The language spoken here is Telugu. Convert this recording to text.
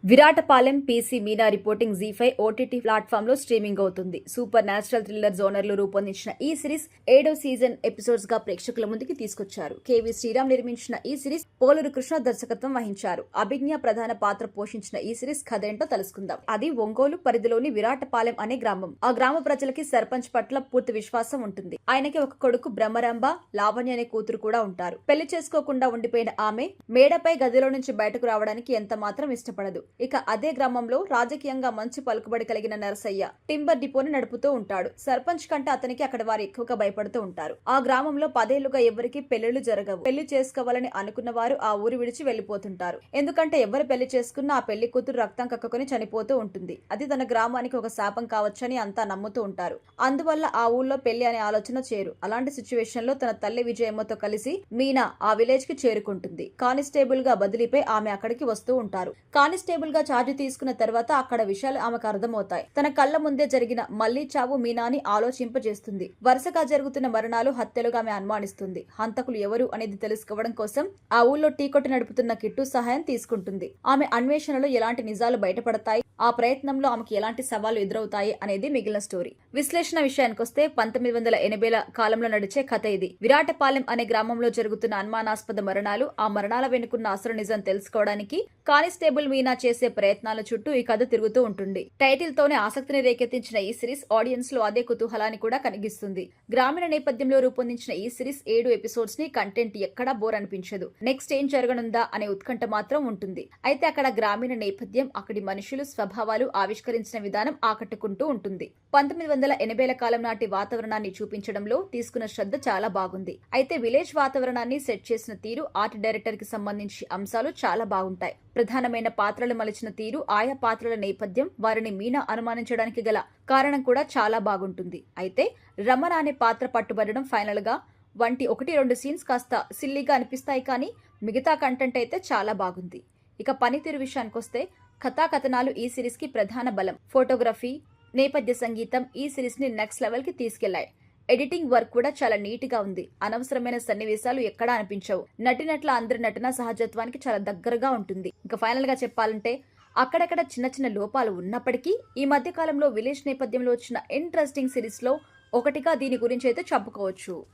Viratapalem PC Meena reporting Zee5 OTT platform లో స్ట్రీమింగ్ అవుతుంది. సూపర్ న్యాచురల్ థ్రిల్లర్ జోనర్ లో రూపొందించిన ఈ సిరీస్ 7వ సీజన్ ఎపిసోడ్స్ గా ప్రేక్షకుల ముందుకి తీసుకొచ్చారు. కేవీ శ్రీరామ్ నిర్మించిన ఈ సిరీస్ పోలూరు కృష్ణ దర్శకత్వం వహించారు. అభిజ్ఞ ప్రధాన పాత్ర పోషించిన ఈ సిరీస్ కథ ఏంటో తెలుసుకుందాం. అది ఒంగోలు పరిధిలోని విరాటపాలెం అనే గ్రామం. ఆ గ్రామ ప్రజలకి సర్పంచ్ పట్ల పూర్తి విశ్వాసం ఉంటుంది. ఆయనకి ఒక కొడుకు బ్రహ్మరాంబ, లావణ్య అనే కూతురు కూడా ఉంటారు. పెళ్లి చేసుకోకుండా ఉండిపోయిన ఆమె మేడపై గదిలో నుంచి బయటకు రావడానికి ఎంత మాత్రం ఇష్టపడదు. ఇక అదే గ్రామంలో రాజకీయంగా మంచి పలుకుబడి కలిగిన నరసయ్య టింబర్ డిపోని నడుపుతూ ఉంటాడు. సర్పంచ్ కంటే అతనికి అక్కడ వారు ఎక్కువగా భయపడుతూ ఉంటారు. ఆ గ్రామంలో 10 ఏళ్లుగా ఎవరికి పెళ్లిళ్లు జరగవు. పెళ్లి చేసుకోవాలని అనుకున్న వారు ఆ ఊరు విడిచి వెళ్లిపోతుంటారు. ఎందుకంటే ఎవరు పెళ్లి చేసుకున్నా ఆ పెళ్లి కూతురు రక్తం కక్కుకొని చనిపోతూ ఉంటుంది. అది తన గ్రామానికి ఒక శాపం కావచ్చని అంతా నమ్ముతూ ఉంటారు. అందువల్ల ఆ ఊళ్ళో పెళ్లి అనే ఆలోచన చేరు. అలాంటి సిచ్యువేషన్ లో తన తల్లి విజయమ్మతో కలిసి మీనా ఆ విలేజ్ కి చేరుకుంటుంది. కానిస్టేబుల్ గా బదిలీపై ఆమె అక్కడికి వస్తూ ఉంటారు. కానిస్టేబుల్ గా ఛార్జ్ తీసుకున్న తర్వాత అక్కడ విషయాలు ఆమెకు అర్థమవుతాయి. తన కళ్ల ముందే జరిగిన మళ్లీ చావు మీనాని ఆలోచింపజేస్తుంది. వరుసగా జరుగుతున్న మరణాలు హత్యలుగా ఆమె అనుమానిస్తుంది. హంతకులు ఎవరు అనేది తెలుసుకోవడం కోసం ఆ ఊళ్ళో టీ కొట్టు నడుపుతున్న కిట్టు సహాయం తీసుకుంటుంది. ఆమె అన్వేషణలో ఎలాంటి నిజాలు బయటపడతాయి, ఆ ప్రయత్నంలో ఆమెకి ఎలాంటి సవాళ్లు ఎదురవుతాయి అనేది మిగిలిన స్టోరీ. విశ్లేషణ విషయానికొస్తే 1980ల కాలంలో నడిచే కథ ఇది. విరాటపాలెం అనే గ్రామంలో జరుగుతున్న అనుమానాస్పద మరణాలు, ఆ మరణాల వెనుకున్న అసలు నిజం తెలుసుకోవడానికి కానిస్టేబుల్ మీనా చేసే ప్రయత్నాల చుట్టూ ఈ కథ తిరుగుతూ ఉంటుంది. టైటిల్ తోనే ఆసక్తిని రేకెత్తించిన ఈ సిరీస్ ఆడియన్స్ లో అదే కుతూహలాన్ని కూడా కలిగిస్తుంది. గ్రామీణ నేపథ్యంలో రూపొందించిన ఈ సిరీస్ 7 ఎపిసోడ్స్ ని కంటెంట్ ఎక్కడా బోర్ అనిపించదు. నెక్స్ట్ ఏం జరగనుందా అనే ఉత్కంఠ మాత్రం ఉంటుంది. అయితే అక్కడ గ్రామీణ నేపథ్యం, అక్కడి మనుషులు స్వభావాలు ఆవిష్కరించిన విధానం ఆకట్టుకుంటూ ఉంటుంది. 1980ల కాలం నాటి వాతావరణాన్ని చూపించడంలో తీసుకున్న శ్రద్ధ చాలా బాగుంది. అయితే విలేజ్ వాతావరణాన్ని సెట్ చేసిన తీరు, ఆర్ట్ డైరెక్టర్ కి సంబంధించి అంశాలు చాలా బాగుంటాయి. ప్రధానమైన పాత్రలు మలిచిన తీరు, ఆయా పాత్రల నేపథ్యం, వారిని మీనా అనుమానించడానికి గల కారణం కూడా చాలా బాగుంటుంది. అయితే రమణ అనే పాత్ర పట్టుబడడం ఫైనల్ గా వంటి 1-2 సీన్స్ కాస్త సిల్లీగా అనిపిస్తాయి. కానీ మిగతా కంటెంట్ అయితే చాలా బాగుంది. ఇక పనితీరు విషయానికొస్తే కథాకథనాలు ఈ సిరీస్ కి ప్రధాన బలం. ఫోటోగ్రఫీ, నేపథ్య సంగీతం ఈ సిరీస్ ని నెక్స్ట్ లెవెల్ కి తీసుకెళ్లాయి. ఎడిటింగ్ వర్క్ కూడా చాలా నీట్ గా ఉంది. అనవసరమైన సన్నివేశాలు ఎక్కడా అనిపించవు. నటినట్ల అందరి నటన సహజత్వానికి చాలా దగ్గరగా ఉంటుంది. ఇంకా ఫైనల్ గా చెప్పాలంటే అక్కడక్కడ చిన్న చిన్న లోపాలు ఉన్నప్పటికీ ఈ మధ్య కాలంలో విలేజ్ నేపథ్యంలో వచ్చిన ఇంట్రెస్టింగ్ సిరీస్ లో ఒకటిగా దీని గురించి అయితే చెప్పుకోవచ్చు.